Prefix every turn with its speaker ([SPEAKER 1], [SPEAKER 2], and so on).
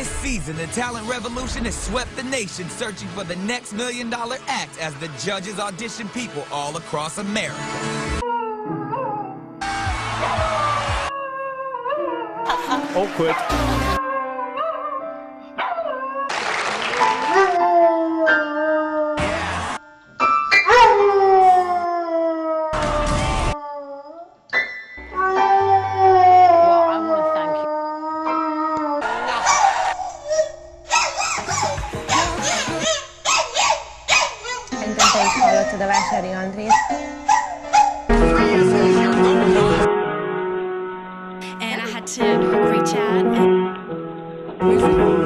[SPEAKER 1] This season, the talent revolution has swept the nation, searching for the next $1 million act as the judges audition people all across America.
[SPEAKER 2] Awkward.
[SPEAKER 3] Szerintem te is hallottad a Vásári Andrét.
[SPEAKER 4] And I had to reach out and